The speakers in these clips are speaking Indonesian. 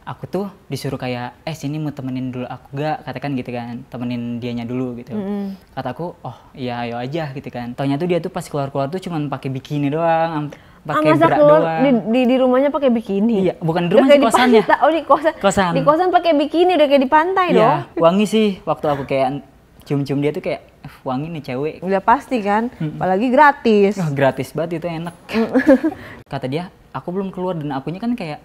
aku tuh disuruh kayak sini mau temenin dulu aku gak, katakan gitu kan, temenin dianya dulu gitu. Kataku oh iya ayo aja gitu kan. Taunya tuh dia tuh pas keluar tuh cuman pakai bikini doang, pakai masa bra keluar doang. di rumahnya pakai bikini? Iya, bukan di rumah sih, kosannya. Oh di kosan. Kosan. Di kosan pakai bikini udah kayak di pantai dong. Iya, wangi sih waktu aku kayak cium-cium dia tuh kayak wangi nih cewek. Udah pasti kan, apalagi gratis. Oh, gratis banget itu, enak. Kata dia, aku belum keluar dan akunya kan kayak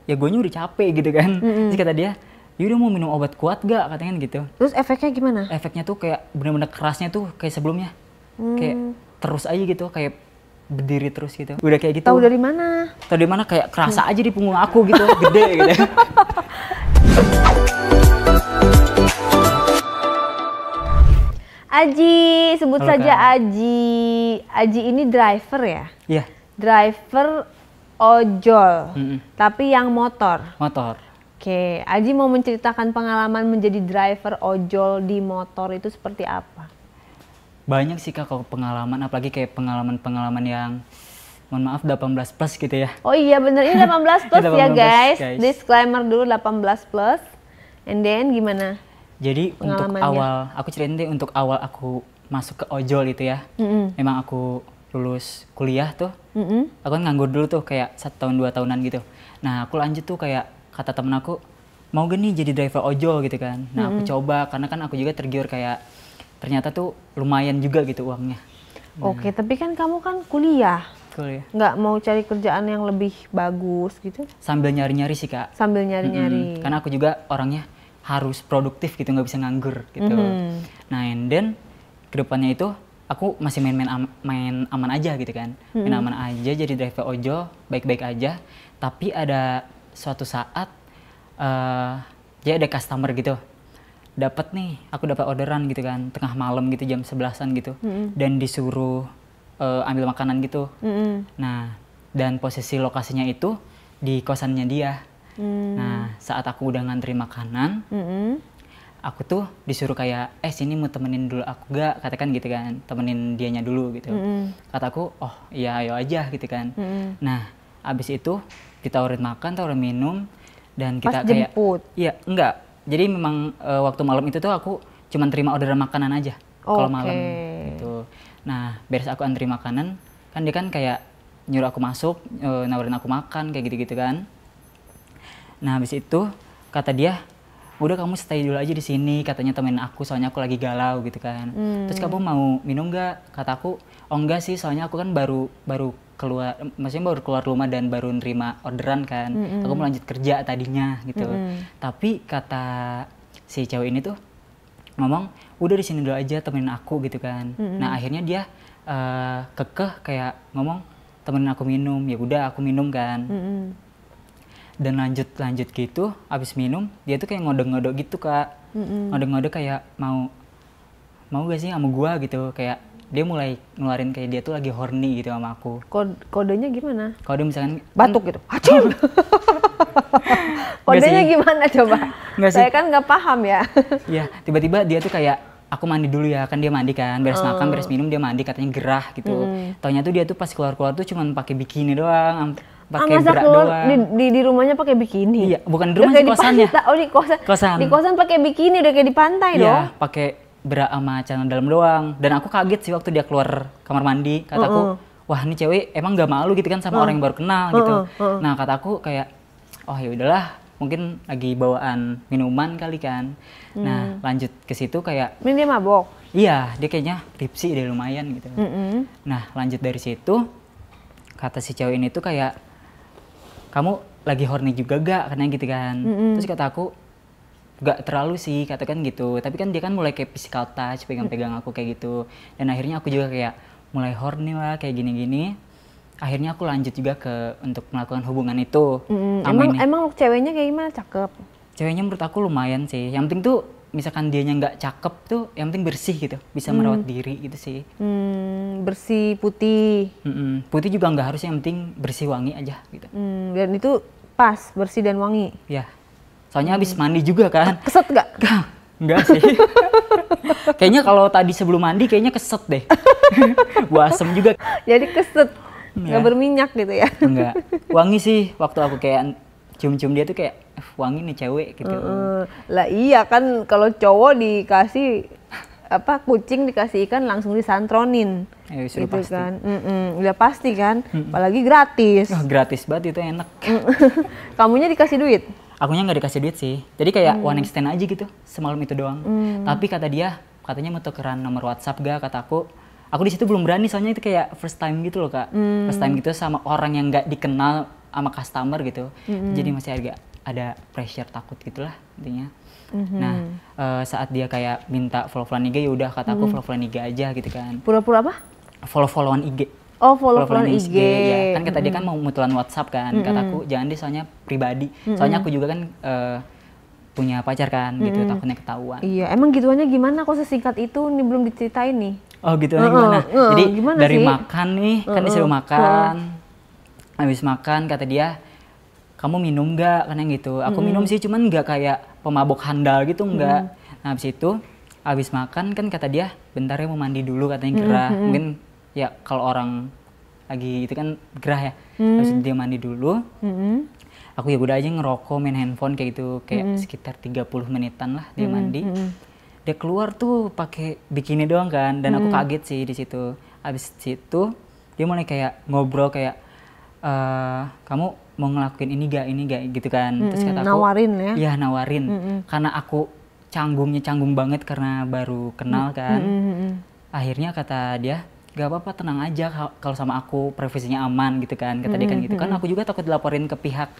ya gue udah capek gitu kan. Terus kata dia, yaudah mau minum obat kuat gak, katanya gitu. Terus efeknya gimana? Efeknya tuh kayak bener-bener kerasnya tuh kayak sebelumnya. Kayak terus aja gitu, kayak berdiri terus gitu. Udah kayak gitu. Tahu dari mana? Tahu dari mana, kayak kerasa aja di punggung aku gitu, gede gitu. Aji, sebut Halo, saja Kak. Aji. Aji ini driver ya? Iya, Driver ojol, Mm-mm. tapi yang motor. motor. Oke, Aji mau menceritakan pengalaman menjadi driver ojol di motor itu seperti apa? Banyak sih Kak kalau pengalaman, apalagi kayak pengalaman-pengalaman yang mohon maaf 18 plus gitu ya. Oh iya bener, ini 18 plus ya 18 guys. guys. Disclaimer dulu 18 plus. And then gimana? Jadi untuk Pengalamannya. awal, aku ceritain deh untuk awal aku masuk ke ojol itu ya. Memang aku lulus kuliah tuh, aku kan nganggur dulu tuh kayak 1 tahun 2 tahunan gitu. Nah aku lanjut tuh kayak kata temen aku, mau gak nih jadi driver ojol gitu kan. Nah aku coba, karena kan aku juga tergiur kayak ternyata tuh lumayan juga gitu uangnya. Oke, tapi kan kamu kan kuliah. Cool ya. Nggak mau cari kerjaan yang lebih bagus gitu? Sambil nyari-nyari sih Kak. Sambil nyari-nyari. Karena aku juga orangnya harus produktif gitu, nggak bisa nganggur gitu. Nah, and then kedepannya itu aku masih main aman aja gitu kan. Main aman aja jadi driver ojol, baik-baik aja. Tapi ada suatu saat ya ada customer gitu. Aku dapat orderan gitu kan, tengah malam gitu jam 11-an gitu. Dan disuruh ambil makanan gitu. Nah, dan posisi lokasinya itu di kosannya dia. Nah, saat aku udah ngantri makanan, aku tuh disuruh kayak, sini mau temenin dulu aku gak, katakan gitu kan, temenin dianya dulu gitu. Kataku, oh iya ayo aja gitu kan. Nah, abis itu ditawarin makan, tawarin minum, dan kita Pas kayak, jemput? iya enggak. Jadi memang waktu malam itu tuh aku cuma terima orderan makanan aja kalau malam gitu. Nah, beres aku antri makanan, kan dia kan kayak nyuruh aku masuk, nawarin aku makan kayak gitu-gitu kan. Nah, habis itu kata dia, udah kamu stay dulu aja di sini, katanya temenin aku soalnya aku lagi galau gitu kan. Terus kamu mau minum nggak? Kataku, oh enggak sih, soalnya aku kan baru keluar, maksudnya baru keluar rumah dan baru nerima orderan kan. Aku mau lanjut kerja tadinya gitu. Tapi kata si cewek ini tuh ngomong, udah di sini dulu aja temenin aku gitu kan. Nah, akhirnya dia kekeh kayak ngomong temenin aku minum. Ya udah aku minum kan. Dan lanjut gitu, abis minum dia tuh kayak ngodok-ngodok gitu Kak. Ngodok-ngodok kayak mau gak sih sama gua gitu, kayak dia mulai ngeluarin kayak dia tuh lagi horny gitu sama aku. Kodenya gimana? Kode misalkan Batuk gitu. Hacim. Kodenya gimana coba? Nggak sih. Saya kan nggak paham ya. Iya, tiba-tiba dia tuh kayak aku mandi dulu ya, kan dia mandi kan, beres makan, beres minum dia mandi, katanya gerah gitu. Taunya tuh dia tuh pas keluar tuh cuman pakai bikini doang, pakai masa bra keluar doang. di rumahnya pakai bikini? Iya, bukan di Udah rumah kayak sih, kosannya. Oh di kosan. Kosan. Di kosan pakai bikini udah kayak di pantai dong. Iya, pakai bra sama celana dalam doang. Dan aku kaget sih waktu dia keluar kamar mandi, kataku, wah ini cewek emang gak malu gitu kan sama orang yang baru kenal gitu. Nah, kataku kayak, oh ya udahlah, mungkin lagi bawaan minuman kali kan. Nah, lanjut ke situ kayak, Ini dia mabok. iya, dia kayaknya tipsi deh lumayan gitu. Nah, lanjut dari situ, kata si cewek ini tuh kayak, kamu lagi horny juga gak? Katanya gitu kan. Terus kata aku, gak terlalu sih, katakan gitu. Tapi kan dia kan mulai kayak physical touch, pegang-pegang aku kayak gitu. Dan akhirnya aku juga kayak mulai horny lah, kayak gini-gini. Akhirnya aku lanjut juga untuk melakukan hubungan itu. Emang ceweknya kayak gimana? Cakep? Ceweknya menurut aku lumayan sih. Yang penting tuh, misalkan dianya nggak cakep tuh, yang penting bersih gitu. Bisa merawat diri gitu sih. Bersih, putih. Putih juga nggak harus, yang penting bersih wangi aja gitu. Dan itu pas, bersih dan wangi. Ya, soalnya habis mandi juga kan. Keset nggak? Enggak sih. Kayaknya kalau tadi sebelum mandi kayaknya keset deh. Gua asem juga. Jadi keset, nggak Ya. berminyak gitu ya? Enggak. Wangi sih waktu aku kayak cium-cium dia tuh kayak wangi nih cewek gitu. Lah iya kan kalau cowok dikasih kucing dikasih ikan langsung disantronin. Gitu pasti. Kan. Udah pasti kan. Apalagi gratis. Gratis banget itu, enak. Kamunya dikasih duit? Akunya nggak dikasih duit sih. Jadi kayak one night stand aja gitu semalam itu doang. Tapi katanya mau tukeran nomor WhatsApp gak, kata aku. Aku di situ belum berani soalnya itu kayak first time gitu loh Kak. First time gitu sama orang yang nggak dikenal sama customer gitu. Jadi masih agak ada pressure, takut gitulah intinya. Nah, saat dia kayak minta follow-followan IG, ya udah kata aku follow-followan IG aja gitu kan. Pura-pura apa? Follow-followan IG. Oh, follow-followan IG. Ya. Kan kata dia kan mau mutualan WhatsApp kan. Kata aku jangan deh soalnya pribadi. Soalnya aku juga kan punya pacar kan gitu, takutnya ketahuan. Iya, emang gituannya gimana? Kok sesingkat itu? Ini belum diceritain nih. Oh gituannya gimana? Jadi gimana dari sih? Makan nih, kan disuruh makan. Habis makan kata dia, kamu minum gak? Karena gitu. Aku minum sih, cuman gak kayak pemabok handal gitu, enggak. Nah habis itu, habis makan kan kata dia, bentar ya mau mandi dulu katanya, gerah. Mungkin ya kalau orang lagi itu kan gerah ya. Habis itu dia mandi dulu. Aku ya udah aja ngerokok, main handphone kayak gitu, kayak sekitar 30 menitan lah dia mandi. Dia keluar tuh pakai bikini doang kan, dan aku kaget sih di situ. Habis situ dia mulai kayak ngobrol kayak, kamu mau ngelakuin ini gak gitu kan. Terus kata aku, nawarin ya? Iya nawarin, karena aku canggung banget karena baru kenal kan. Akhirnya kata dia, gak apa-apa, tenang aja kalau sama aku, privasinya aman gitu kan, kata dia kan gitu. Kan aku juga takut dilaporin ke pihak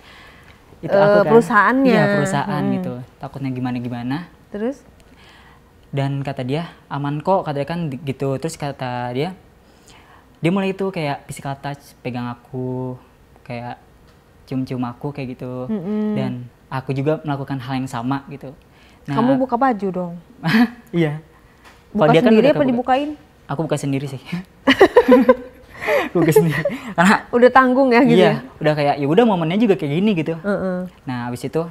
itu aku kan. Perusahaannya. Iya perusahaan gitu, takutnya gimana. Terus? Dan kata dia aman kok, kata dia kan gitu. Terus kata dia mulai itu kayak physical touch, pegang aku, kayak cium-cium aku kayak gitu. Dan aku juga melakukan hal yang sama gitu. Nah, kamu buka baju dong? Iya. Buka dia sendiri kan apa dibukain? Aku buka sendiri sih. Buka sendiri. Karena udah tanggung ya gitu. Iya, udah kayak ya udah momennya juga kayak gini gitu. Nah, habis itu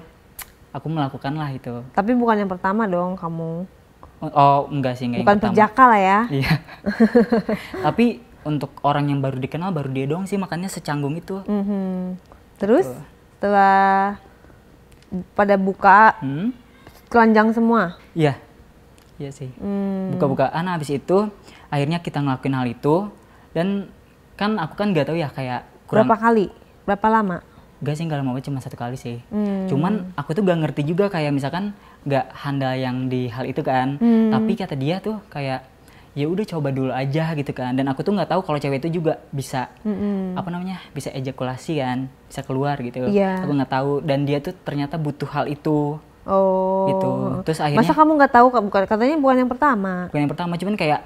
aku melakukan lah itu. Tapi bukan yang pertama dong kamu. Oh, enggak sih, enggak bukan yang pertama. perjaka lah ya. Iya. Tapi untuk orang yang baru dikenal baru dia doang sih, makanya secanggung itu. Terus setelah pada buka telanjang semua? Iya. Iya sih. Buka-bukaan, habis itu akhirnya kita ngelakuin hal itu. Dan kan aku kan nggak tahu ya kayak kurang. Berapa kali? Berapa lama? Gak sih, nggak lama banget, cuma 1 kali sih. Cuman aku tuh gak ngerti juga kayak misalkan nggak handal yang di hal itu kan. Tapi kata dia tuh kayak ya udah coba dulu aja gitu kan. Dan aku tuh nggak tahu kalau cewek itu juga bisa bisa ejakulasi kan, bisa keluar gitu. Aku nggak tahu, dan dia tuh ternyata butuh hal itu. Oh. Gitu. Terus akhirnya. Masa kamu nggak tahu? Katanya bukan yang pertama. Bukan yang pertama, cuman kayak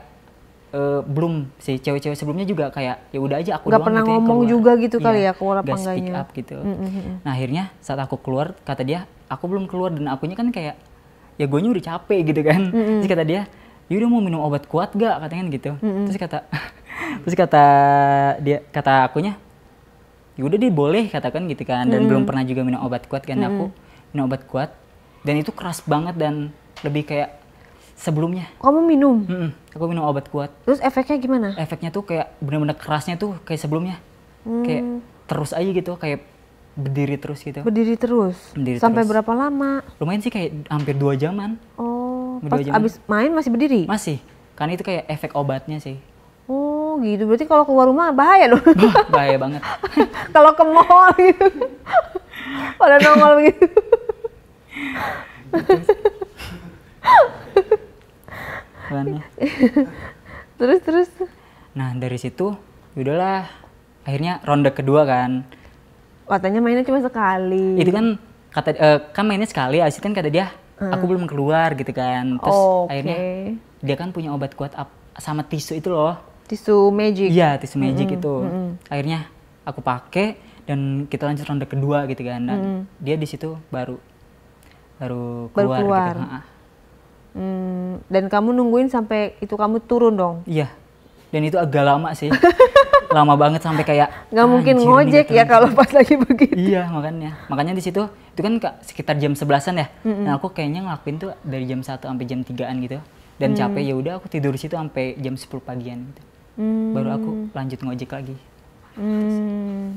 belum sih, cewek-cewek sebelumnya juga kayak ya udah aja aku nggak doang pernah gitu ngomong keluar. juga gitu kali ya keluar apa Gak speak enggaknya. up gitu. Nah akhirnya saat aku keluar, kata dia aku belum keluar, dan akunya kan kayak ya gue udah capek gitu kan. Terus kata dia, yaudah mau minum obat kuat gak, katanya gitu. Terus kata akunya, yaudah deh boleh, katakan gitu kan. Dan belum pernah juga minum obat kuat kan. Aku minum obat kuat dan itu keras banget dan lebih kayak sebelumnya. Kamu minum? Aku minum obat kuat. Terus efeknya gimana? Efeknya tuh kayak bener-bener kerasnya tuh kayak sebelumnya. Kayak terus aja gitu, kayak berdiri terus gitu. Berdiri terus? Sampai berapa lama? Lumayan sih, kayak hampir 2 jaman. Oh, pas abis main masih berdiri? Masih, karena itu kayak efek obatnya sih. Oh gitu, berarti kalau keluar rumah bahaya dong? Bahaya banget. Kalau ke mall gitu, pada nongol gitu. Terus? Nah dari situ, yaudahlah, akhirnya ronde kedua kan. Katanya mainnya cuma sekali. Itu kan kan mainnya sekali, abis itu kan kata dia, aku belum keluar gitu kan. Terus akhirnya dia kan punya obat kuat sama tisu itu loh. Tisu magic? Iya, tisu magic itu. Akhirnya aku pakai dan kita lanjut ronde kedua gitu kan. Dan dia di situ baru keluar. Gitu. Dan kamu nungguin sampai itu kamu turun dong? Iya, dan itu agak lama sih. Lama banget sampai kayak nggak mungkin ngojek ya kalau pas lagi begitu. Iya, makanya di situ itu kan sekitar jam 11-an ya. Nah aku kayaknya ngelakuin tuh dari jam 1 sampai jam 3-an gitu. Dan capek, ya udah aku tidur di situ sampai jam 10 pagian gitu. Baru aku lanjut ngojek lagi.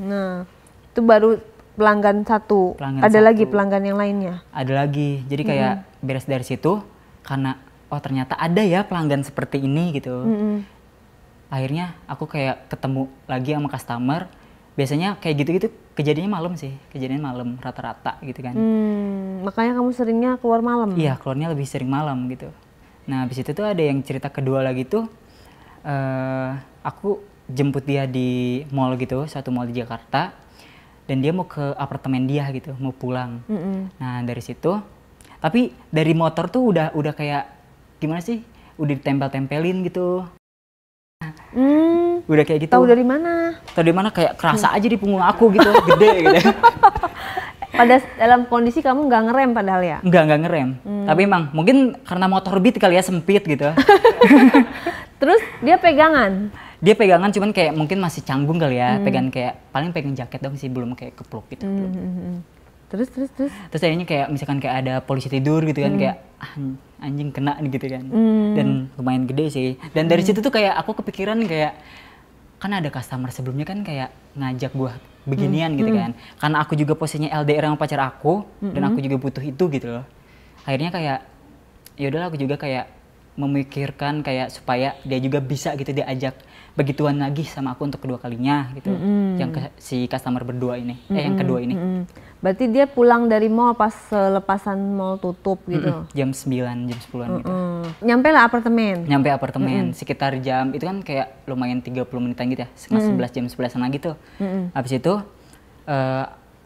Nah itu baru pelanggan satu. Pelanggan Ada satu. lagi pelanggan yang lainnya? Ada lagi. Jadi kayak beres dari situ karena oh ternyata ada ya pelanggan seperti ini gitu. Akhirnya aku kayak ketemu lagi sama customer. Biasanya kayak gitu-gitu kejadiannya malam sih. Kejadian malam rata-rata gitu kan. Makanya kamu seringnya keluar malam? Iya, keluarnya lebih sering malam gitu. Nah, habis itu tuh ada yang cerita kedua lagi tuh, aku jemput dia di mall gitu, suatu mall di Jakarta, dan dia mau ke apartemen dia gitu, mau pulang. Nah, dari situ, tapi dari motor tuh udah kayak gimana sih? Udah ditempel-tempelin gitu. Udah kayak gitu. Tahu dari mana? Tahu dari mana? Kayak kerasa aja di punggung aku gitu, gede gitu. Pada dalam kondisi kamu nggak ngerem padahal ya? Nggak ngerem. Tapi emang mungkin karena motor beat kali ya, sempit gitu. Terus dia pegangan? Dia pegangan cuman kayak mungkin masih canggung kali ya, pegang kayak paling pegang jaket dong sih, belum kayak kepluk gitu. Terus? Terus akhirnya kayak misalkan kayak ada polisi tidur gitu kan, kayak anjing kena gitu kan. Dan lumayan gede sih. Dan dari situ tuh kayak aku kepikiran kayak kan ada customer sebelumnya kan kayak ngajak gua beginian gitu kan. Karena aku juga posisinya LDR sama pacar aku dan aku juga butuh itu gitu loh. Akhirnya kayak ya udahlah aku juga kayak memikirkan kayak supaya dia juga bisa gitu diajak begituan lagi sama aku untuk kedua kalinya gitu. Yang si customer berdua ini, yang kedua ini. Berarti dia pulang dari mall pas selepasan mall tutup gitu? Jam 9, jam 10-an gitu. Nyampe lah apartemen? Nyampe apartemen, sekitar jam, itu kan kayak lumayan 30 menitan gitu ya, setengah 11, jam 11-an lagi tuh. Habis itu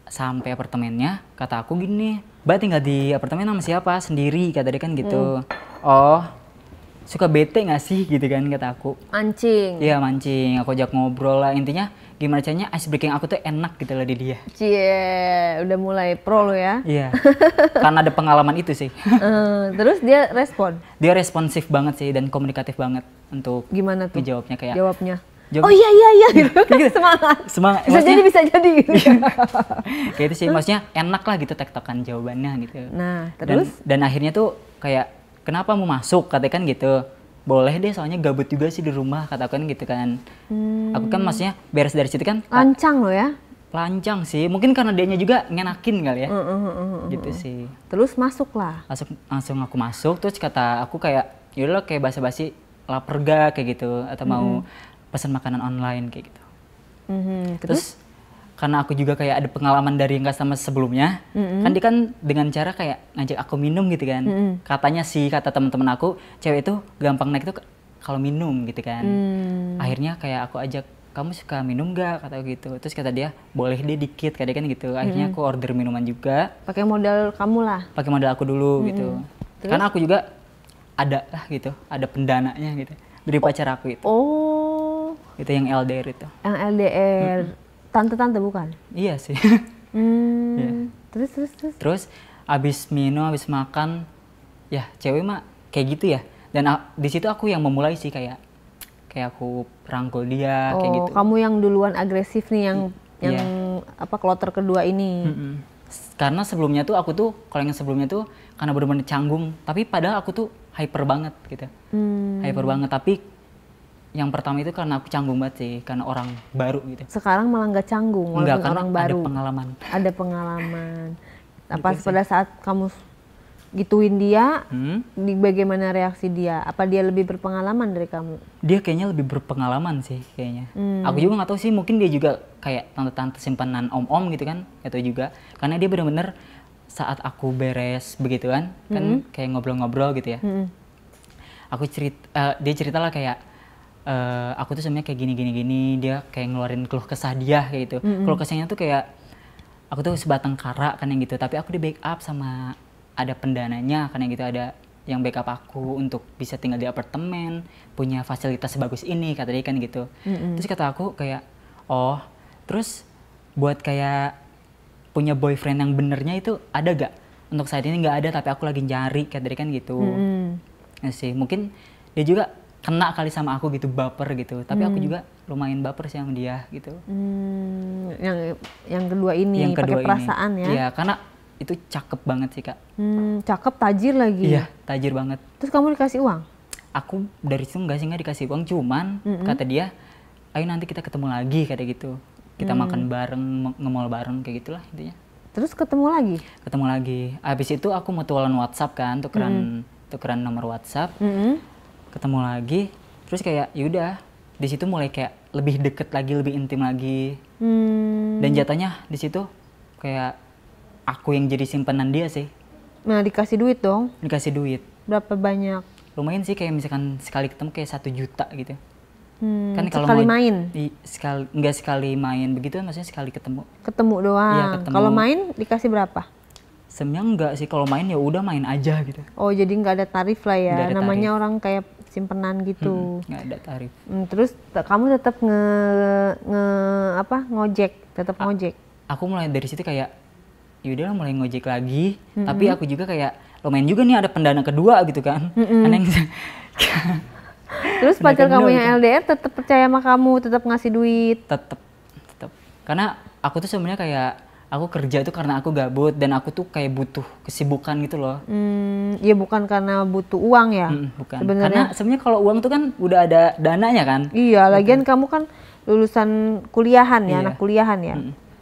sampai apartemennya, kata aku gini, Mbak tinggal di apartemen sama siapa? Sendiri, kata dia kan gitu. Oh, suka bete gak sih gitu kan, kata aku. Mancing? Iya mancing, aku ajak ngobrol lah, intinya gimana caranya ice breaking aku tuh enak gitu loh di dia. Cie, udah mulai pro lo ya? Iya, karena ada pengalaman itu sih. Terus dia respon? Dia responsif banget sih dan komunikatif banget untuk gimana tuh? ngejawabnya kayak. Jawabnya? Oh iya gitu. Semangat. Bisa jadi gitu. Kayak itu sih, maksudnya enak lah gitu tektokan jawabannya gitu. Nah, terus? Dan akhirnya tuh kayak kenapa mau masuk, katakan gitu. Boleh deh soalnya gabut juga sih di rumah, katakan gitu kan. Aku kan maksudnya beres dari situ kan. Lancang lo ya? Lancang sih, mungkin karena dianya juga ngenakin kali ya. Gitu sih. Terus masuk lah? Langsung aku masuk, terus kata aku kayak yaudah kayak basa-basi lapar gak kayak gitu. Atau mau pesan makanan online kayak gitu. Terus karena aku juga kayak ada pengalaman dari yang customer sebelumnya, kan dia kan dengan cara kayak ngajak aku minum gitu kan. Katanya sih, kata teman-teman aku, cewek itu gampang naik itu kalau minum gitu kan. Akhirnya kayak aku ajak, kamu suka minum gak? Kata aku gitu. Terus kata dia, boleh deh dikit, kata dia kan gitu. Akhirnya aku order minuman juga. Pakai modal kamu lah? Pakai modal aku dulu gitu. Karena aku juga ada lah gitu, ada pendananya gitu. Dari pacar aku itu. Oh. Itu yang LDR itu. Yang LDR. Tante-tante bukan? Iya sih. Yeah. Terus abis minum, abis makan, ya cewek mah kayak gitu ya. Dan di situ aku yang memulai sih kayak aku rangkul dia kayak gitu. Kamu yang duluan agresif nih yang apa kloter kedua ini. Karena sebelumnya tuh aku tuh kalau yang sebelumnya tuh karena bener-bener canggung, tapi padahal aku tuh hyper banget gitu. Hyper banget, tapi yang pertama itu karena aku canggung banget sih, karena orang baru gitu. Sekarang malah nggak canggung, walaupun orang baru. Ada pengalaman. Ada pengalaman. Nah, pas pada saat kamu gituin dia, bagaimana reaksi dia? Apa dia lebih berpengalaman dari kamu? Dia kayaknya lebih berpengalaman sih kayaknya. Aku juga nggak tahu sih, mungkin dia juga kayak tante-tante simpanan om-om gitu kan, atau juga karena dia bener-bener saat aku beres begitu kan kayak ngobrol-ngobrol gitu ya. Aku dia cerita lah kayak aku tuh sebenarnya kayak gini, dia kayak ngeluarin keluh kesah dia kayak gitu. Keluh kesahnya tuh kayak aku tuh sebatang kara kan yang gitu, tapi aku di backup sama ada pendananya kan yang gitu, ada yang backup aku untuk bisa tinggal di apartemen, punya fasilitas sebagus ini kata dia kan gitu. Terus kata aku kayak terus buat kayak punya boyfriend yang benernya itu ada gak? Untuk saat ini nggak ada, tapi aku lagi nyari kata dia kan gitu. Ya sih, mungkin dia juga kena kali sama aku gitu, baper gitu, tapi aku juga lumayan baper sih sama dia gitu. Yang kedua ini pakai perasaan ya? Iya, karena itu cakep banget sih kak. Cakep, tajir lagi. Iya, tajir banget. Terus kamu dikasih uang? Aku dari situ nggak dikasih uang, cuman kata dia, ayo nanti kita ketemu lagi kata gitu. kita makan bareng, nge-mall bareng kayak gitulah intinya. Terus ketemu lagi? Ketemu lagi. Habis itu aku mutualan WhatsApp kan, tukeran nomor WhatsApp. Ketemu lagi, terus kayak yaudah di situ mulai kayak lebih deket lagi, lebih intim lagi. Dan jatuhnya di situ kayak aku yang jadi simpenan dia sih. Nah, dikasih duit dong? Dikasih duit. Berapa banyak? Lumayan sih, kayak misalkan sekali ketemu kayak 1 juta gitu. Kan kalau sekali main? Enggak sekali main begitu, maksudnya sekali ketemu. Ketemu doang? Iya, ketemu. Kalau main dikasih berapa? Sebenarnya enggak sih, kalau main ya udah main aja gitu. Oh, jadi nggak ada tarif lah ya? Nggak ada namanya tarif. orang kayak simpenan gitu. Nggak ada tarif. Terus kamu tetap ngojek, tetap ngojek? Aku mulai dari situ kayak yaudah mulai ngojek lagi, tapi aku juga kayak lumayan juga nih ada pendana kedua gitu kan. Aneh. Terus pacar kamu yang LDR tetap percaya sama kamu, tetap ngasih duit? Tetap. Karena aku tuh sebenarnya kayak aku kerja itu karena aku gabut dan aku tuh kayak butuh kesibukan gitu loh. Ya bukan karena butuh uang ya? Bukan. Sebenarnya. Karena sebenarnya kalau uang tuh kan udah ada dananya kan. Iya, lagian kamu kan lulusan kuliahan ya, anak kuliahan ya.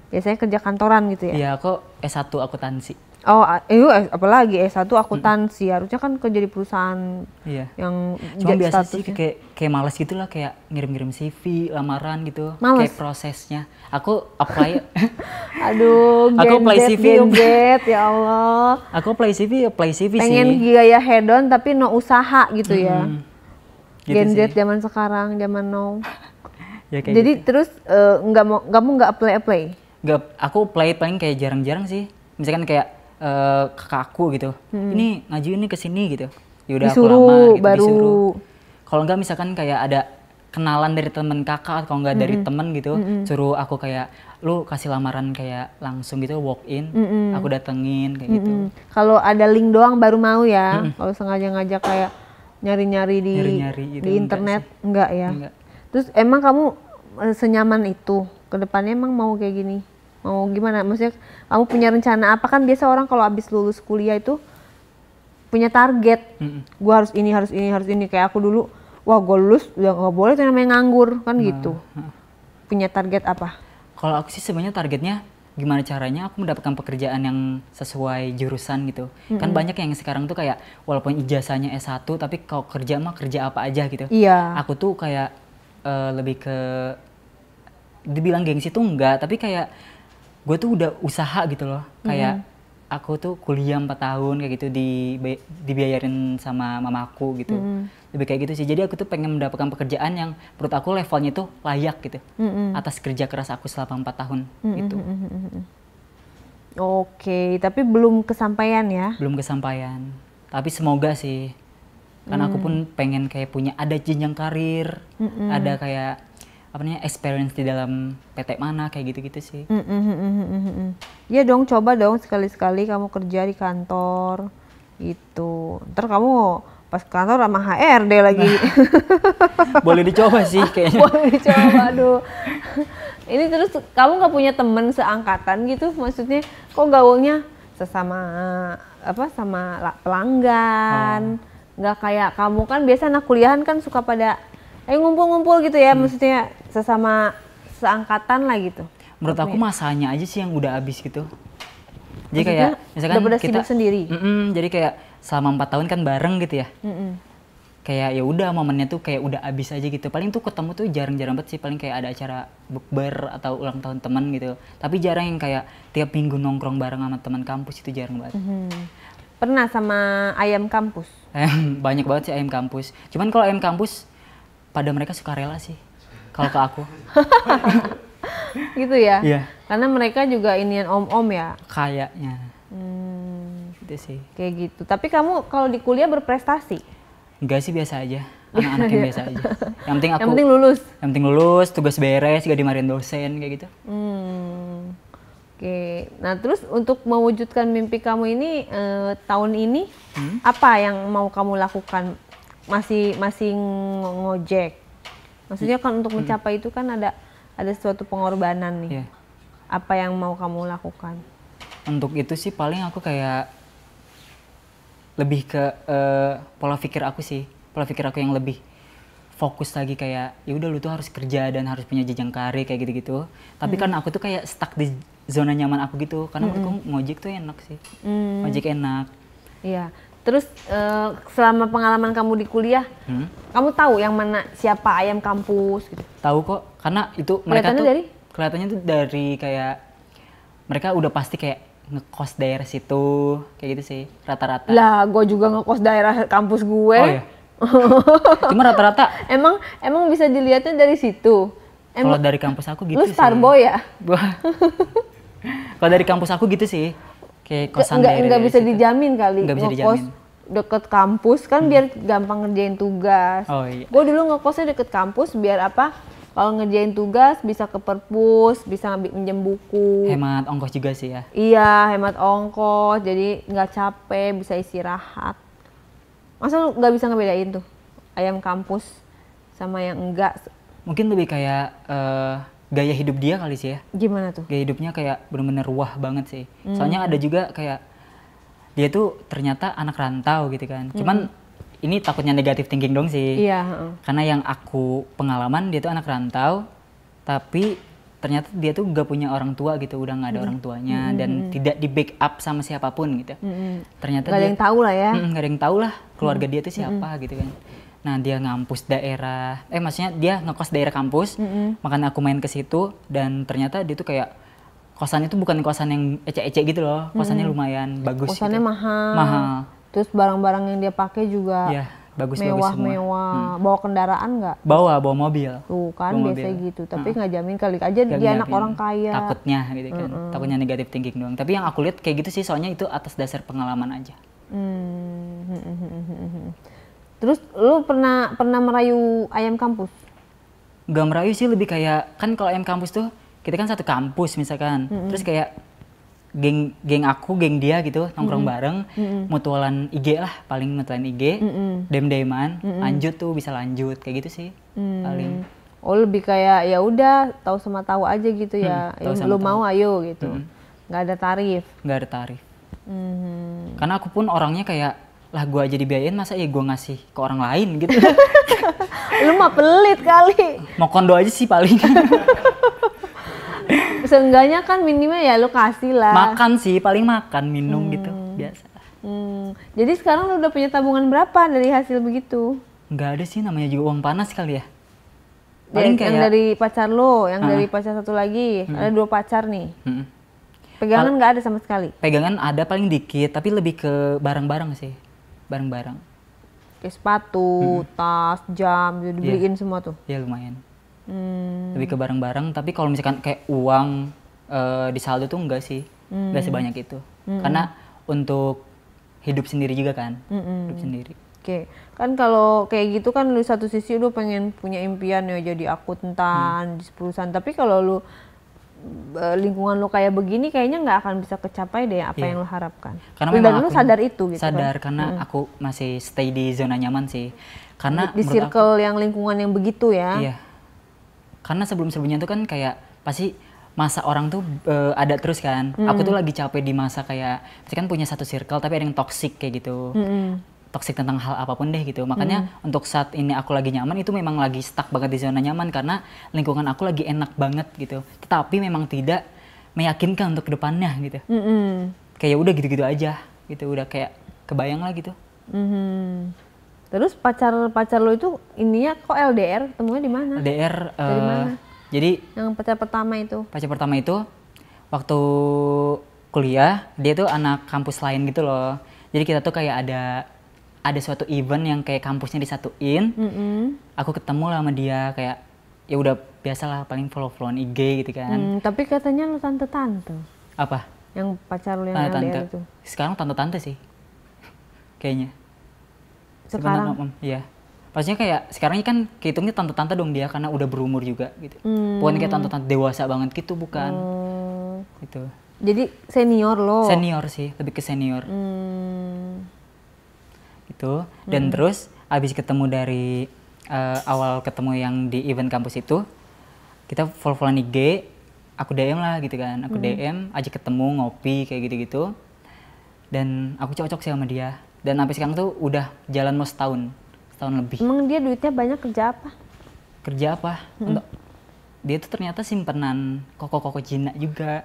Biasanya kerja kantoran gitu ya? Iya, aku S1 akuntansi. Oh, apalagi S1 akuntansi, harusnya kan kerja di perusahaan yang cuma biasa sih kayak malas gitu lah, kayak ngirim-ngirim CV, lamaran gitu. Males. Kayak prosesnya. Aku apply. Aduh, aku apply CV. Ya Allah. Aku apply CV Pengen sih. gaya head on tapi no usaha gitu ya. Gitu Gen Z sih. zaman sekarang, zaman now. Ya, kayak jadi gitu. terus kamu nggak apply? Aku apply paling kayak jarang-jarang sih. Misalkan kayak kakak aku gitu, ini ngajuin nih ke sini gitu, yaudah aku lamar gitu, disuruh. Kalau enggak misalkan kayak ada kenalan dari temen kakak atau enggak dari temen gitu, suruh aku kayak lu kasih lamaran kayak langsung gitu, walk in, aku datengin kayak gitu. Kalau ada link doang baru mau ya, kalau sengaja ngajak kayak nyari-nyari gitu, di internet enggak ya? Enggak. Terus emang kamu senyaman itu kedepannya emang mau kayak gini? Mau gimana? Maksudnya kamu punya rencana apa? Kan biasa orang kalau habis lulus kuliah itu punya target. Gue harus ini. Kayak aku dulu, wah gue lulus udah nggak boleh tuh namanya nganggur kan gitu. Punya target apa? Kalau aku sih sebenarnya targetnya gimana caranya aku mendapatkan pekerjaan yang sesuai jurusan gitu. Kan banyak yang sekarang tuh kayak walaupun ijazahnya S1 tapi kalau kerja mah kerja apa aja gitu. Iya. Aku tuh kayak lebih ke dibilang gengsi tuh enggak, tapi kayak gue tuh udah usaha gitu loh, kayak aku tuh kuliah 4 tahun kayak gitu dibayarin sama mamaku gitu, lebih kayak gitu sih. Jadi aku tuh pengen mendapatkan pekerjaan yang menurut aku levelnya tuh layak gitu, atas kerja keras aku selama 4 tahun gitu. Oke, tapi belum kesampaian ya? Belum kesampaian, tapi semoga sih, karena aku pun pengen kayak punya ada jenjang karir, ada kayak apa namanya experience di dalam PT mana kayak gitu-gitu sih. Ya dong, coba dong sekali-sekali kamu kerja di kantor gitu. Ntar kamu pas kantor sama HRD lagi. Boleh dicoba sih kayaknya. Boleh dicoba, aduh. Ini terus kamu nggak punya temen seangkatan gitu? Maksudnya kok gaulnya sesama sama pelanggan? Nggak kayak kamu kan biasa anak kuliahan kan suka pada ngumpul-ngumpul gitu ya, maksudnya sesama seangkatan lah gitu. Menurut aku masanya aja sih yang udah habis gitu. Jadi maksudnya, kayak misalkan udah kita sendiri. Jadi kayak selama 4 tahun kan bareng gitu ya. Kayak ya udah momennya tuh kayak udah habis aja gitu. Paling tuh ketemu tuh jarang-jarang banget sih, paling kayak ada acara bukber atau ulang tahun teman gitu. Tapi jarang yang kayak tiap minggu nongkrong bareng sama teman kampus, itu jarang banget. Pernah sama ayam kampus? Banyak banget sih ayam kampus. Cuman kalau ayam kampus pada mereka suka rela sih kalau ke aku. Gitu ya? Iya. Karena mereka juga inian om-om ya? Kayaknya. Gitu sih. Kayak gitu. Tapi kamu kalau di kuliah berprestasi? Enggak sih, biasa aja. Anak-anak yang biasa aja. Yang penting lulus? Yang penting lulus, tugas beres, gak dimarahin dosen kayak gitu. Oke. Nah terus untuk mewujudkan mimpi kamu ini tahun ini, apa yang mau kamu lakukan? Masih ngojek. Maksudnya kan untuk mencapai itu kan ada suatu pengorbanan nih. Apa yang mau kamu lakukan? Untuk itu sih paling aku kayak lebih ke pola pikir aku sih. Pola pikir aku yang lebih fokus lagi kayak ya udah lu tuh harus kerja dan harus punya jenjang karir kayak gitu-gitu. Tapi karena aku tuh kayak stuck di zona nyaman aku gitu. Karena menurutku ngojek tuh enak sih. Ngojek enak. Iya. Terus selama pengalaman kamu di kuliah, kamu tahu yang mana siapa ayam kampus gitu? Tahu kok, karena itu mereka tuh kelihatannya tuh dari kayak mereka udah pasti kayak ngekos daerah situ, kayak gitu sih rata-rata. Lah, gue juga ngekos daerah kampus gue. Oh iya. Cuma rata-rata. Emang bisa dilihatnya dari situ. Kalau dari kampus aku gitu lu sih. Lu Starboy ya? Kalau dari kampus aku gitu sih. Kayak kosan daerah. Nggak bisa dijamin kali. Nggak bisa ngekos dijamin. Deket kampus kan biar gampang ngerjain tugas. Oh iya. Gue dulu ngekosnya deket kampus biar apa? Kalau ngerjain tugas bisa ke perpus, bisa minjem buku. Hemat ongkos juga sih ya. Iya, hemat ongkos, jadi nggak capek, bisa istirahat. Masa lu nggak bisa ngebedain tuh ayam kampus sama yang enggak? Mungkin lebih kayak gaya hidup dia kali sih ya. Gimana tuh? Gaya hidupnya kayak bener-bener wah banget sih. Soalnya ada juga kayak dia tuh ternyata anak rantau gitu kan. Cuman ini takutnya negatif thinking dong sih. Iya. Karena yang aku pengalaman dia tuh anak rantau, tapi ternyata dia tuh gak punya orang tua gitu, udah gak ada orang tuanya dan tidak di backup sama siapapun gitu. Ternyata gak ada yang tahu lah ya. Gak ada yang tahu lah keluarga dia tuh siapa gitu kan. Nah dia ngampus daerah, maksudnya dia ngekos daerah kampus, makanya aku main ke situ dan ternyata dia tuh kayak kosannya tuh bukan kosan yang ecek-ecek gitu loh, kosannya lumayan bagus. Kosannya gitu. Mahal. Terus barang-barang yang dia pakai juga bagus mewah-mewah. Bawa kendaraan nggak? Bawa mobil. Tuh kan biasa gitu. Tapi nggak jamin kali aja dia anak orang kaya. Takutnya gitu kan. Takutnya negatif thinking doang. Tapi yang aku lihat kayak gitu sih, soalnya itu atas dasar pengalaman aja. Terus lu pernah merayu ayam kampus? Gak merayu sih, lebih kayak kan kalau ayam kampus tuh kita kan satu kampus misalkan. Terus kayak geng dia gitu nongkrong bareng, mutualan IG lah, paling mutualan IG, dem-deman, lanjut tuh bisa lanjut kayak gitu sih paling. Oh lebih kayak ya udah tahu sama tahu aja gitu ya, lu mau ayo gitu, nggak ada tarif. Nggak ada tarif. Karena aku pun orangnya kayak lah gue aja dibiayain masa ya gue ngasih ke orang lain gitu. Lu mah pelit kali. Mau kondo aja sih paling. Seenggaknya kan minimal ya lu kasih lah. Makan sih, paling makan, minum gitu, biasa. Jadi sekarang lu udah punya tabungan berapa dari hasil begitu? Nggak ada sih, namanya juga uang panas kali ya. Paling kayak yang dari pacar lo, yang dari pacar satu lagi, ada 2 pacar nih. Pegangan nggak ada sama sekali? Pegangan ada paling dikit, tapi lebih ke barang-barang sih, barang-barang. Kayak sepatu, tas, jam, dibeliin semua tuh? Iya lumayan. Lebih ke barang-barang, tapi kalau misalkan kayak uang di saldo tuh enggak sih, enggak sebanyak itu. Karena untuk hidup sendiri juga kan, hidup sendiri. Oke, kan kalau kayak gitu kan lu satu sisi lu pengen punya impian ya jadi akuntan di perusahaan, tapi kalau lu lingkungan lu kayak begini kayaknya nggak akan bisa kecapai deh apa yang lu harapkan. Karena dan lu sadar itu gitu sadar kan? Karena aku masih stay di zona nyaman sih. Karena di circle yang lingkungan yang begitu ya. Iya. Karena sebelum-sebelumnya tuh kan kayak pasti masa orang tuh ada terus kan. Aku tuh lagi capek di masa kayak pasti kan punya satu circle tapi ada yang toxic kayak gitu. Toxic tentang hal apapun deh gitu. Makanya untuk saat ini aku lagi nyaman itu memang lagi stuck banget di zona nyaman karena lingkungan aku lagi enak banget gitu. Tetapi memang tidak meyakinkan untuk kedepannya gitu. Kayak udah gitu-gitu aja gitu. Udah kayak kebayang lah gitu. Terus pacar lo itu ininya kok LDR, ketemunya di mana? LDR dari mana? Jadi yang pacar pertama itu. Pacar pertama itu waktu kuliah, dia tuh anak kampus lain gitu loh. Jadi kita tuh kayak ada suatu event yang kayak kampusnya disatuin. Aku ketemu lah sama dia kayak ya udah biasalah paling follow-followan IG gitu kan. Tapi katanya lo tante-tante. Apa? Yang pacar lo yang LDR itu. Sekarang tante-tante sih. Kayaknya. Sekarang? Iya. Pastinya kayak sekarang kan kehitungnya tante-tante dong dia karena udah berumur juga gitu. Bukan kayak tante-tante dewasa banget gitu, bukan. Gitu. Jadi senior lo? Senior sih, lebih ke senior. Gitu. Dan terus abis ketemu dari awal ketemu yang di event kampus itu, kita follow-followan IG, aku DM lah gitu kan. Aku DM, ajak ketemu, ngopi kayak gitu-gitu. Dan aku cocok sih sama dia. Dan sampai sekarang tuh udah jalan mau setahun setahun lebih. Emang dia duitnya banyak kerja apa? Kerja apa? Untuk dia tuh ternyata simpenan koko-koko Cina juga.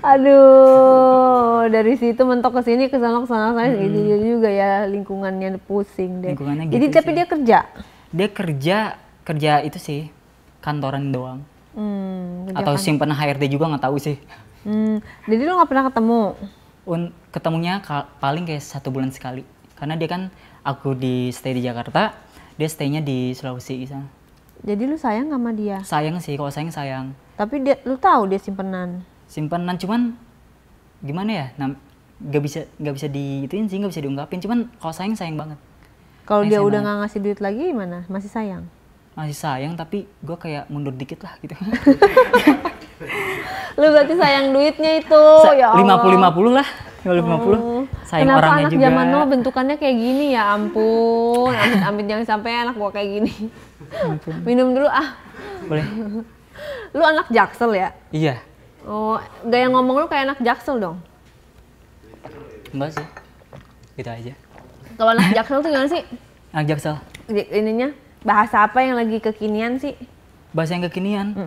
Aduh, dari situ mentok ke sini ke sana gitu juga ya, lingkungannya pusing deh. Lingkungannya Jadi gitu tapi sih. dia kerja. Dia kerja itu sih kantoran doang. Kerja Atau simpen HRD juga nggak tahu sih. Jadi lu nggak pernah ketemu? Ketemunya paling kayak 1 bulan sekali. Karena dia kan aku stay di Jakarta, dia staynya di Sulawesi sana. Jadi lu sayang sama dia? Sayang sih, kalau sayang. Tapi lu tahu dia simpenan? Simpenan, cuman gimana ya? Nggak bisa diituin sih, nggak bisa diungkapin. Cuman kalau sayang banget. Kalau dia udah nggak ngasih duit lagi gimana? Masih sayang? Masih sayang, tapi gue kayak mundur dikit lah gitu. Lu berarti sayang duitnya itu, ya Allah. 50-50 lah, 50-50. Sayang Kenapa orangnya anak juga. zaman now bentukannya kayak gini ya ampun. Amit-amit jangan sampai anak gua kayak gini. Minum dulu ah. Boleh? Lu anak Jaksel ya? Iya. Oh, gaya ngomong lu kayak anak Jaksel dong. Enggak sih, gitu aja. Kalau anak Jaksel tuh gimana sih? Anak Jaksel. Ininya bahasa apa yang lagi kekinian sih? Bahasa yang kekinian.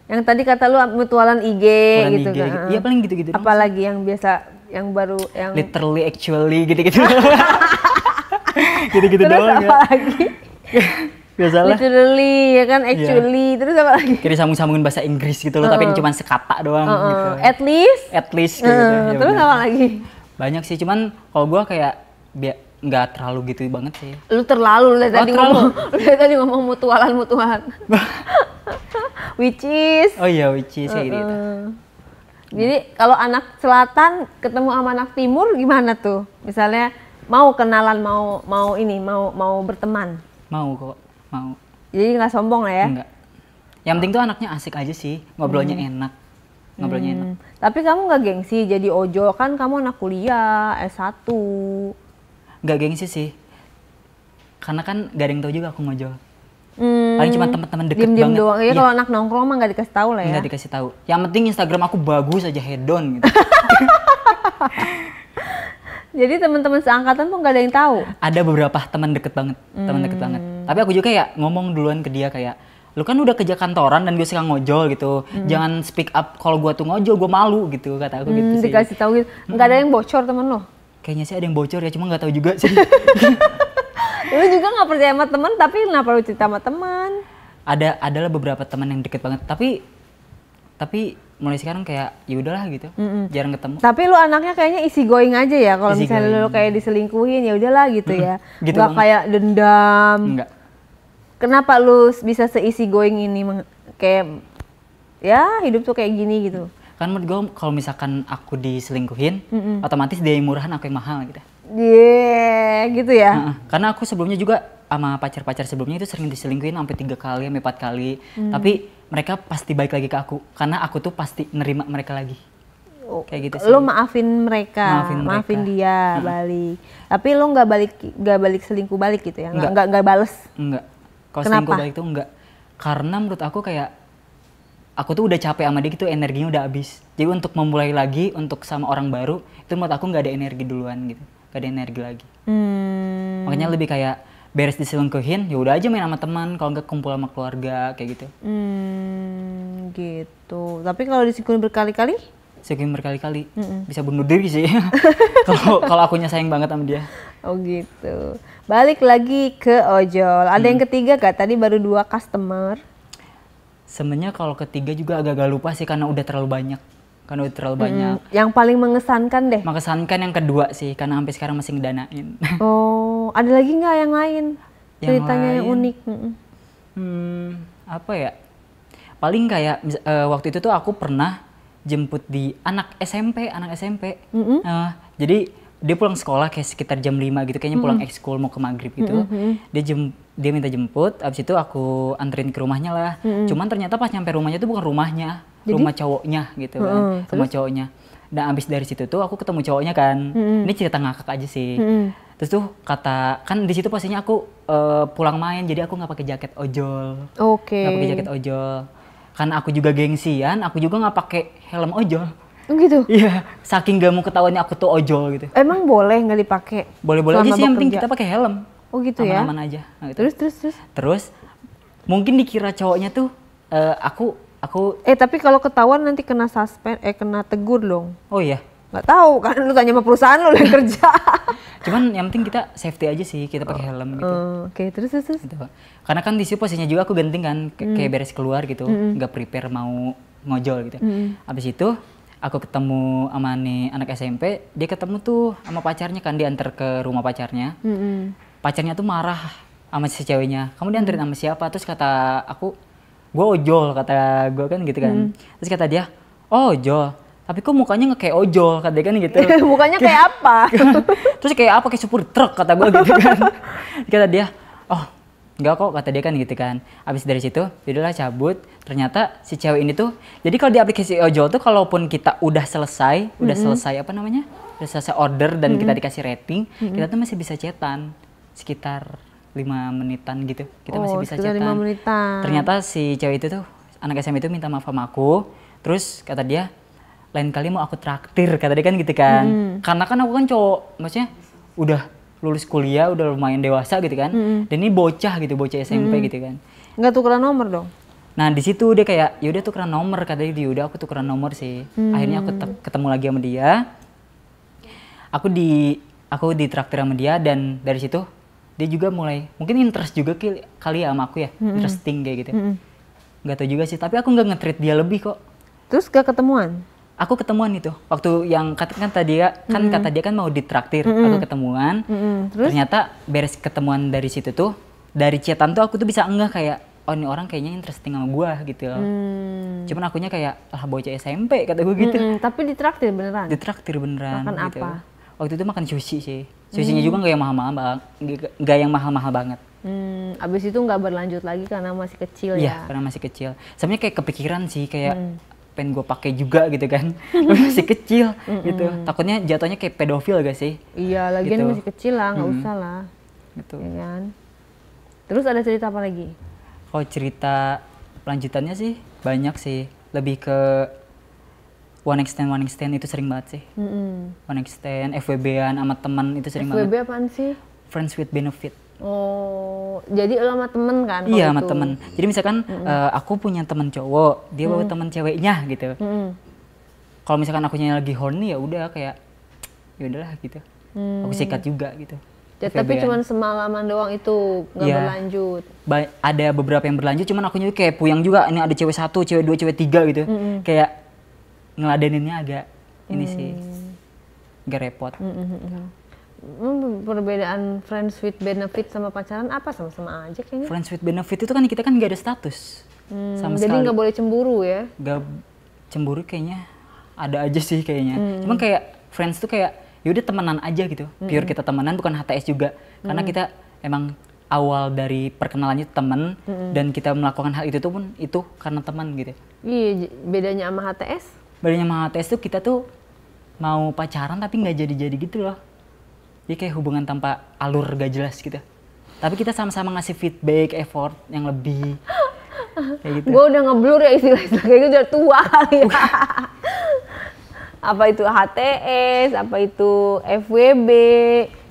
Yang tadi kata lu mutualan IG gitu IG. kan? Iya paling gitu-gitu. Apalagi yang biasa, yang baru, yang literally, actually, gitu-gitu. Gitu-gitu terus doang apa lagi? Biasalah. Literally ya kan, actually, terus apa lagi? Kira sambung-sambungin bahasa Inggris gitu loh, tapi ini cuma sekata doang gitu. At least. At least gitu. Ya Terus bener. apa lagi? Banyak sih, cuman kalau gua kayak nggak terlalu gitu banget sih. Lu terlalu, lu dari tadi ngomong mutualan. Which is. Oh iya, which is kayak gitu. Jadi kalau anak selatan ketemu sama anak timur gimana tuh? Misalnya mau kenalan, mau berteman. Mau kok, mau. Jadi nggak sombong lah ya? Enggak. Yang penting tuh anaknya asik aja sih, ngobrolnya enak. Ngobrolnya enak. Tapi kamu nggak gengsi jadi ojol, kan kamu anak kuliah, S1. Nggak gengsi sih. Karena kan gak ada yang tahu juga aku ngojol. Paling cuma teman-teman deket Diem-diem banget. doang. Ya kalau anak nongkrong mah nggak dikasih tahu lah ya. Nggak dikasih tahu. Yang penting Instagram aku bagus aja, hedon gitu. Jadi teman-teman seangkatan tuh nggak ada yang tahu. Ada beberapa teman deket banget, teman deket banget. Tapi aku juga kayak ngomong duluan ke dia kayak, lu kan udah kerja kantoran dan gue suka ngojol gitu. Jangan speak up kalau gue tuh ngojol, gue malu gitu, kata aku gitu sih. Dikasih tahu gitu. Nggak ada yang bocor temen lo? Kayaknya sih ada yang bocor ya, cuma nggak tahu juga sih. Lu juga nggak percaya sama temen, tapi kenapa lu cerita sama teman? Adalah beberapa teman yang deket banget, tapi mulai sekarang kayak ya udahlah gitu, jarang ketemu. Tapi lu anaknya kayaknya easy going aja ya, kalau Easy misalnya going. lu kayak diselingkuhin ya udahlah gitu ya. Gitu Nggak banget. kayak dendam. Enggak. Kenapa lu bisa se-easy going ini kayak ya hidup tuh kayak gini gitu? Kan menurut gue kalau misalkan aku diselingkuhin, otomatis dia yang murahan, aku yang mahal gitu. Gitu ya. Karena aku sebelumnya juga sama pacar-pacar sebelumnya itu sering diselingkuhin sampai 3 kali, sampai 4 kali. Tapi mereka pasti balik lagi ke aku, karena aku tuh pasti nerima mereka lagi. Kayak gitu sih. Lu maafin mereka, Maafin mereka. dia balik. Tapi lu nggak balik selingkuh balik gitu ya? Nggak bales? Enggak. Kalau Kenapa? selingkuh balik tuh enggak. Karena menurut aku kayak aku tuh udah capek sama dia gitu, energinya udah habis. Jadi untuk memulai lagi, untuk sama orang baru, itu menurut aku nggak ada energi duluan gitu. Gak ada energi lagi. Makanya lebih kayak beres diselingkuhin, ya udah aja main sama teman, kalau nggak kumpul sama keluarga kayak gitu. Gitu. Tapi kalau diselingkuhin berkali-kali? Selingkuhin berkali-kali, bisa bunuh diri sih. Kalau akunya sayang banget sama dia. Oh gitu. Balik lagi ke ojol. Ada yang ketiga gak? Tadi baru 2 customer. Sebenarnya kalau ketiga juga agak-agak lupa sih, karena udah terlalu banyak. Yang paling mengesankan deh. Mengesankan yang kedua sih, karena sampai sekarang masih ngedanain. Oh, ada lagi nggak yang lain? Ceritanya yang unik. Apa ya? Paling kayak waktu itu tuh aku pernah jemput di anak SMP. Jadi dia pulang sekolah kayak sekitar jam 5 gitu, kayaknya pulang ekskul mau ke maghrib gitu. Dia minta jemput, abis itu aku anterin ke rumahnya lah. Cuman ternyata pas nyampe rumahnya tuh bukan rumahnya, rumah cowoknya gitu kan, rumah cowoknya. Dan abis dari situ tuh aku ketemu cowoknya kan. Ini cerita ngakak aja sih. Terus tuh kan di situ pastinya aku pulang main, jadi aku nggak pakai jaket ojol. Oke. Nggak pakai jaket ojol. Karena aku juga gengsian, aku juga nggak pakai helm ojol. Gitu. Iya, saking gak mau ketahuannya aku tuh ojol gitu. Emang boleh nggak dipakai? Boleh-boleh aja sih, yang penting kita pakai helm. Oh gitu ya. Aman-aman aja. Nah, gitu. Terus mungkin dikira cowoknya tuh aku tapi kalau ketahuan nanti kena suspend, kena tegur dong. Oh iya. Nggak tahu kan, lu tanya sama perusahaan lu yang kerja. Cuman yang penting kita safety aja sih, kita pakai helm gitu. Oke, terus. Gitu. Karena kan di situ posisinya juga aku genting kan, kayak beres keluar gitu, nggak prepare mau ngojol gitu. Abis itu aku ketemu sama nih anak SMP, dia ketemu tuh sama pacarnya kan, diantar ke rumah pacarnya. Pacarnya tuh marah sama si ceweknya, kamu diantarin sama siapa? Terus kata aku, gue ojol, kata gue kan gitu kan. Terus kata dia, oh ojol, tapi kok mukanya nggak kayak ojol, kata dia kan gitu. Mukanya kayak apa? Terus kayak apa, kayak supir truk, kata gue gitu kan. Kata dia, oh enggak kok, kata dia kan gitu kan. Abis dari situ, yaudahlah cabut. Ternyata si cewek ini tuh, jadi kalau di aplikasi ojol tuh, kalaupun kita udah selesai apa namanya, udah selesai order dan kita dikasih rating, kita tuh masih bisa chatan sekitar 5 menitan gitu. Kita masih bisa chatan. 5 menitan. Ternyata si cewek itu tuh, anak SMP itu minta maaf sama aku. Terus kata dia, lain kali mau aku traktir, kata dia kan gitu kan. Karena kan aku kan cowok, maksudnya udah lulus kuliah, udah lumayan dewasa gitu kan. Dan ini bocah gitu, bocah SMP gitu kan. Nggak tukeran nomor dong? Nah di situ dia kayak, yaudah tukeran nomor, kata dia. Yaudah aku tukeran nomor sih. Akhirnya aku ketemu lagi sama dia. Aku ditraktir sama dia, dan dari situ dia juga mulai, mungkin interest juga kali ya sama aku ya, interesting kayak gitu. Nggak tahu juga sih, tapi aku nggak nge-treat dia lebih kok. Terus gak ketemuan? Aku ketemuan itu waktu yang kan tadi kata dia kan mau ditraktir. Aku ketemuan. Terus? Ternyata beres ketemuan dari situ tuh, dari chatan tuh aku tuh bisa kayak, oh ini orang kayaknya interesting sama gua gitu loh. Cuman akunya kayak, bocah SMP, kata gue gitu. Tapi ditraktir beneran? Ditraktir beneran. Makan gitu. apa? Waktu itu makan sushi sih. Sushinya juga nggak yang mahal-mahal banget. Abis itu nggak berlanjut lagi karena masih kecil ya? Iya, karena masih kecil. Sebenarnya kayak kepikiran sih, kayak pengen gue pakai juga gitu kan. Masih kecil gitu. Takutnya jatuhnya kayak pedofil gak sih? Iya, lagian gitu. masih kecil lah, nggak usah lah. Gitu. Ya kan? Terus ada cerita apa lagi? Kalau cerita lanjutannya sih banyak sih. Lebih ke one night stand itu sering banget sih. One night stand, FWB-an sama teman itu sering banget. FWB apaan sih? Friends with benefit. Oh, jadi lo sama temen kan? Iya, sama temen. Jadi misalkan aku punya temen cowok, dia bawa temen ceweknya gitu. Kalau misalkan akunya lagi horny, ya udah kayak, ya udahlah gitu. Aku sikat juga gitu. Ya, tapi cuma semalaman doang itu, nggak berlanjut. Ada beberapa yang berlanjut, cuman akunya kayak puyang juga. Ini ada cewek 1, cewek 2, cewek 3 gitu. Kayak ngeladeninnya agak ini sih, agak repot. Perbedaan friends with benefit sama pacaran apa, sama-sama aja kayaknya? Friends with benefit itu kan kita kan gak ada status sama jadi sekali. nggak boleh cemburu ya? Gak cemburu kayaknya ada aja sih kayaknya. Cuman kayak friends tuh kayak yaudah temenan aja gitu. Pure kita temenan, bukan HTS juga. Karena kita emang awal dari perkenalannya temen, dan kita melakukan hal itu tuh pun itu karena teman gitu. Iya, bedanya sama HTS? Bedanya sama HTS tuh kita tuh mau pacaran tapi nggak jadi-jadi gitu loh. Jadi kayak hubungan tanpa alur gak jelas gitu. Tapi kita sama-sama ngasih feedback, effort yang lebih. Kayak gitu. Gue udah ngeblur ya istilah-istilah kayak gitu, udah tua kali ya. Apa itu HTS, apa itu FWB,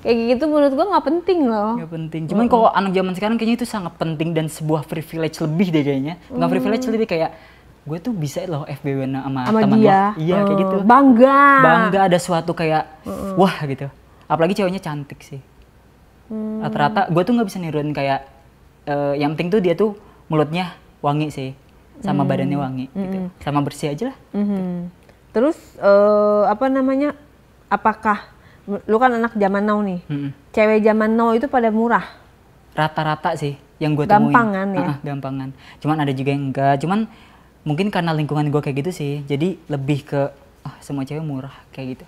kayak gitu menurut gue nggak penting loh. Nggak penting. Cuman kalau anak zaman sekarang kayaknya itu sangat penting dan sebuah privilege lebih deh kayaknya. Nggak privilege lebih kayak, gue tuh bisa loh FWB sama teman gue. Iya kayak gitu. Bangga ada suatu kayak, wah gitu. Apalagi ceweknya cantik sih. Rata-rata gue tuh nggak bisa niruin kayak, yang penting tuh dia tuh mulutnya wangi sih, sama badannya wangi gitu, sama bersih aja lah. Gitu. Terus apa namanya? Apakah lu kan anak zaman now nih, cewek zaman now itu pada murah? Rata-rata sih yang gue temuin. Gampangan ya? Gampangan. Cuman ada juga yang enggak. Cuman mungkin karena lingkungan gue kayak gitu sih, jadi lebih ke semua cewek murah kayak gitu.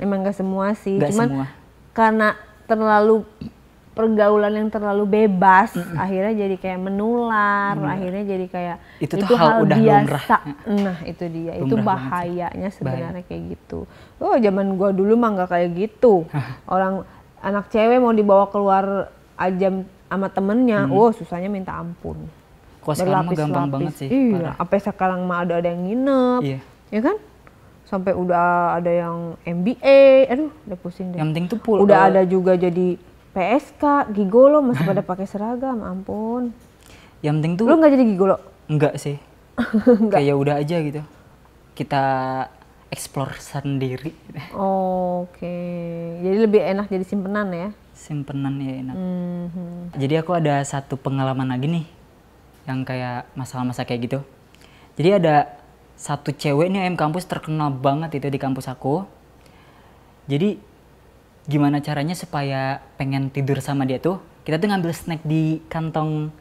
Emang gak semua sih, gak cuman semua. Karena terlalu pergaulan yang terlalu bebas, akhirnya jadi kayak menular, akhirnya jadi kayak itu hal udah biasa. Lumrah. Nah itu dia, itu bahayanya sebenarnya kayak gitu. Oh zaman gua dulu mah nggak kayak gitu. Orang anak cewek mau dibawa keluar aja sama temennya, susahnya minta ampun. Kok sekarang mah gampang banget sih. Iya, sampai sekarang mah ada yang nginep, ya kan? Sampai udah ada yang MBA, aduh udah pusing deh. Yang penting tuh udah ada juga jadi PSK, gigolo masih pada pakai seragam, ampun. Yang penting tuh. Lu nggak jadi gigolo? Enggak sih. Kayak udah aja gitu. Kita explore sendiri. Oke. Jadi lebih enak jadi simpenan ya? Simpenan ya enak. Jadi aku ada satu pengalaman lagi nih yang kayak masalah-masalah kayak gitu. Jadi ada satu cewek nih ayam kampus terkenal banget itu di kampus aku. Jadi gimana caranya supaya pengen tidur sama dia tuh, kita tuh ngambil snack di kantong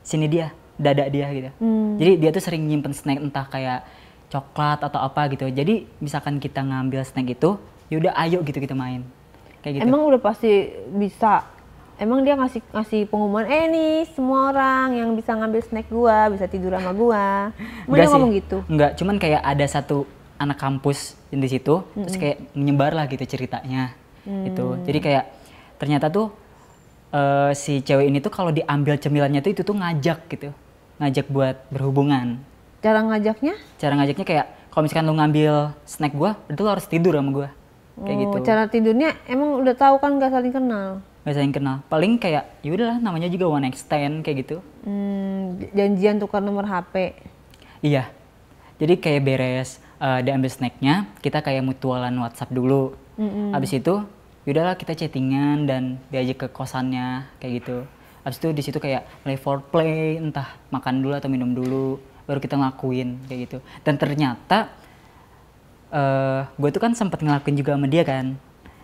sini dia, dada dia gitu. Jadi dia tuh sering nyimpen snack entah kayak coklat atau apa gitu. Jadi misalkan kita ngambil snack itu, yaudah ayo gitu kita main. Kayak gitu. Emang udah pasti bisa. Emang dia ngasih pengumuman, nih semua orang yang bisa ngambil snack gua bisa tidur sama gua. Emang dia ngomong gitu? Enggak, cuman kayak ada satu anak kampus di situ, terus kayak menyebar lah gitu ceritanya. Gitu. Jadi kayak ternyata tuh si cewek ini tuh kalau diambil cemilannya tuh itu tuh ngajak gitu. Ngajak buat berhubungan. Cara ngajaknya? Cara ngajaknya kayak kalau misalkan lu ngambil snack gua, itu lu harus tidur sama gua. Kayak gitu. Cara tidurnya emang udah tahu kan gak saling kenal? Gak saling kenal. Paling kayak ya udahlah namanya juga one night stand kayak gitu. Janjian tukar nomor HP. Iya. Jadi kayak beres diambil snacknya, kita kayak mutualan WhatsApp dulu. Abis itu yaudahlah kita chattingan dan diajak ke kosannya kayak gitu. Abis itu di situ kayak mulai foreplay, entah makan dulu atau minum dulu, baru kita ngelakuin kayak gitu. Dan ternyata gue tuh kan sempat ngelakuin juga sama dia kan.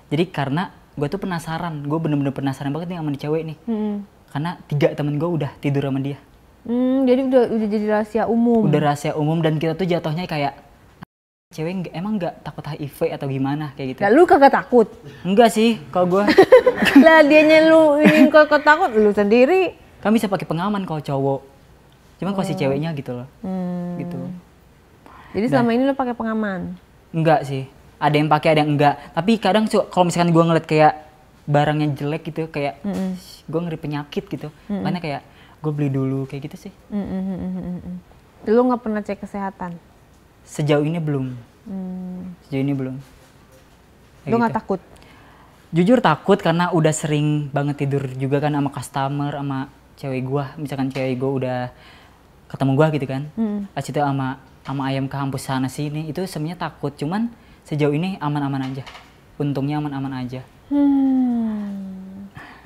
Jadi karena gue tuh penasaran, gue bener-bener penasaran banget nih sama nih cewek nih. Karena 3 temen gue udah tidur sama dia. Jadi udah jadi rahasia umum. Udah rahasia umum dan kita tuh jatuhnya kayak cewek emang nggak takut HIV atau gimana kayak gitu. Lah lu kagak takut? Enggak sih kalau gue. Lah dianya lu ini kagak takut, lu sendiri. Kan bisa pakai pengaman kalau cowok. Cuman kalau si ceweknya gitu loh. Gitu. Jadi selama ini lu pakai pengaman? Enggak sih. Ada yang pakai, ada yang enggak. Tapi kadang kalau misalkan gue ngeliat kayak barangnya jelek gitu, kayak gue ngeri penyakit gitu. Makanya kayak gue beli dulu kayak gitu sih. Lu nggak pernah cek kesehatan? Sejauh ini belum. Sejauh ini belum. Lu nggak takut? Jujur takut karena udah sering banget tidur juga kan sama customer, sama cewek gue. Misalkan cewek gue udah ketemu gue gitu kan. Abis itu sama ayam kampus sana sini, itu sebenarnya takut. Cuman sejauh ini aman-aman aja. Untungnya aman-aman aja.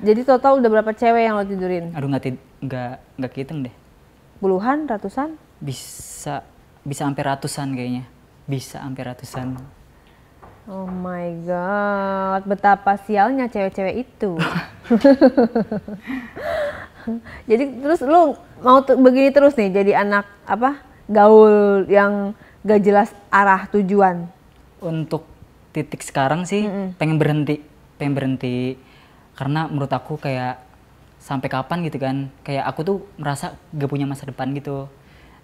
Jadi total udah berapa cewek yang lo tidurin? Aduh nggak kehitung deh. Puluhan, ratusan? Bisa sampai ratusan kayaknya. Bisa sampai ratusan. Oh my god, betapa sialnya cewek-cewek itu. Jadi terus lu mau begini terus nih jadi anak apa? Gaul yang gak jelas arah tujuan? Untuk titik sekarang sih pengen berhenti karena menurut aku kayak sampai kapan gitu kan, kayak aku tuh merasa gak punya masa depan gitu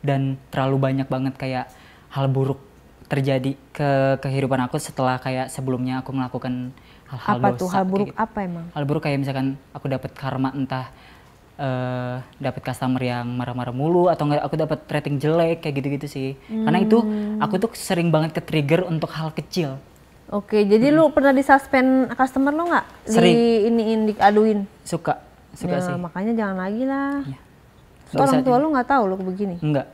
dan terlalu banyak banget kayak hal buruk terjadi ke kehidupan aku setelah kayak sebelumnya aku melakukan hal-hal dosa. Apa tuh hal buruk gitu. apa emang? Hal buruk kayak misalkan aku dapat karma, entah dapat customer yang marah-marah mulu atau nggak aku dapat rating jelek kayak gitu-gitu sih. Karena itu aku tuh sering banget ke trigger untuk hal kecil. Oke, jadi lu pernah disuspend customer lo nggak? Sering. Diaduin? Suka ya, sih. Makanya jangan lagi lah. Ya. Orang tua lu nggak tahu lu begini? Enggak.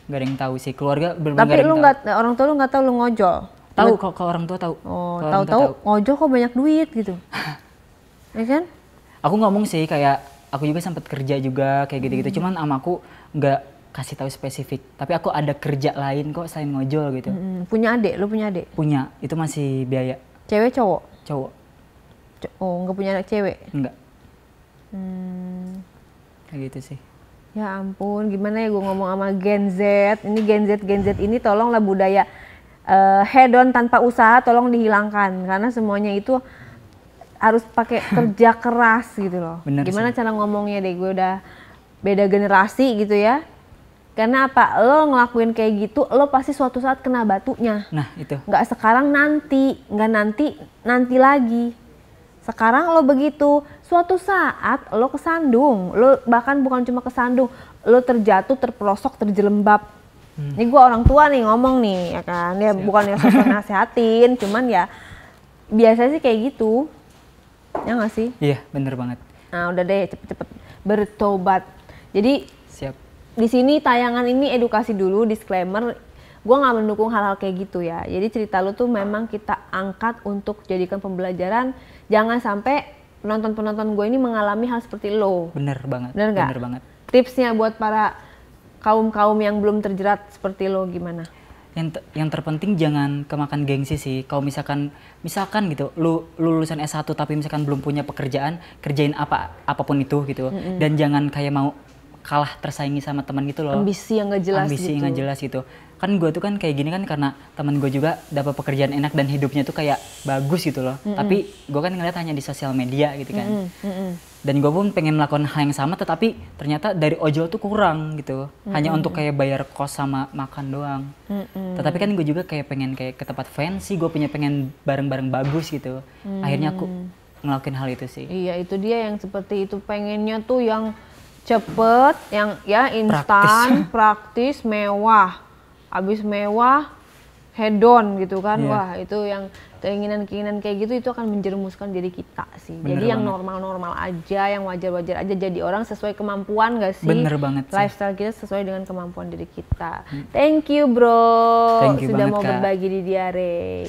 Nggak ada yang tahu sih, keluarga bener-bener. Tapi lu nggak, orang tua lu nggak tahu lu ngojol? Tahu kok, orang tua tahu. Oh, tahu-tahu ngojol kok banyak duit gitu. Ya kan? Aku ngomong sih kayak aku juga sempat kerja juga kayak gitu-gitu. Cuman sama aku nggak kasih tahu spesifik. Tapi aku ada kerja lain kok selain ngojol gitu. Punya adik? Lu punya adik? Punya, itu masih biaya. Cewek cowok? Cowok. Oh, nggak punya anak cewek? Enggak. Kayak gitu sih. Ya ampun, gimana ya gue ngomong sama Gen Z. Ini Gen Z ini tolonglah budaya hedon tanpa usaha tolong dihilangkan. Karena semuanya itu harus pakai kerja keras gitu loh. Bener gimana sih. cara ngomongnya deh, gue udah beda generasi gitu ya. Karena apa, lo ngelakuin kayak gitu, lo pasti suatu saat kena batunya. Nah itu. Nggak sekarang nanti, nggak nanti lagi. Sekarang lo begitu, suatu saat lo kesandung, lo bahkan bukan cuma kesandung, lo terjatuh, terperosok, terjelembab. Ini gue orang tua nih ngomong nih, ya kan? Ya bukan yang sosok nasehatin, cuman ya biasa sih kayak gitu. Ya nggak sih? Iya, bener banget. Nah, udah deh, cepet-cepet bertobat. Jadi Siap. di sini tayangan ini edukasi dulu, disclaimer, gue nggak mendukung hal-hal kayak gitu ya. Jadi cerita lu tuh memang kita angkat untuk jadikan pembelajaran. Jangan sampai penonton-penonton gue ini mengalami hal seperti lo. Bener banget. Bener nggak? Bener banget. Tipsnya buat para kaum-kaum yang belum terjerat seperti lo gimana? Yang terpenting jangan kemakan gengsi sih. Kalau misalkan gitu, lu lulusan S1 tapi misalkan belum punya pekerjaan, kerjain apapun itu gitu. Dan jangan kayak mau kalah tersaingi sama teman gitu loh. Ambisi yang gak jelas Ambisi gitu. yang gak jelas gitu. Kan gue tuh kan kayak gini kan karena teman gue juga dapat pekerjaan enak dan hidupnya tuh kayak bagus gitu loh. Tapi gue kan ngeliat hanya di sosial media gitu kan. Dan gue pun pengen melakukan hal yang sama, tetapi ternyata dari ojol tuh kurang gitu. Hanya untuk kayak bayar kos sama makan doang. Tetapi kan gue juga kayak pengen kayak ke tempat fancy, gue pengen barang-barang bagus gitu. Akhirnya aku ngelakuin hal itu sih. Iya, itu dia yang seperti itu, pengennya tuh yang cepet, yang ya instan, praktis, mewah. Abis mewah, hedon gitu kan. Wah, itu yang keinginan-keinginan kayak gitu itu akan menjerumuskan diri kita sih. Bener jadi yang banget. normal-normal aja, yang wajar-wajar aja, jadi orang sesuai kemampuan gak sih? Bener banget sih. Lifestyle kita sesuai dengan kemampuan diri kita. Thank you bro, Thank you sudah banget, mau Kak. berbagi di Diare.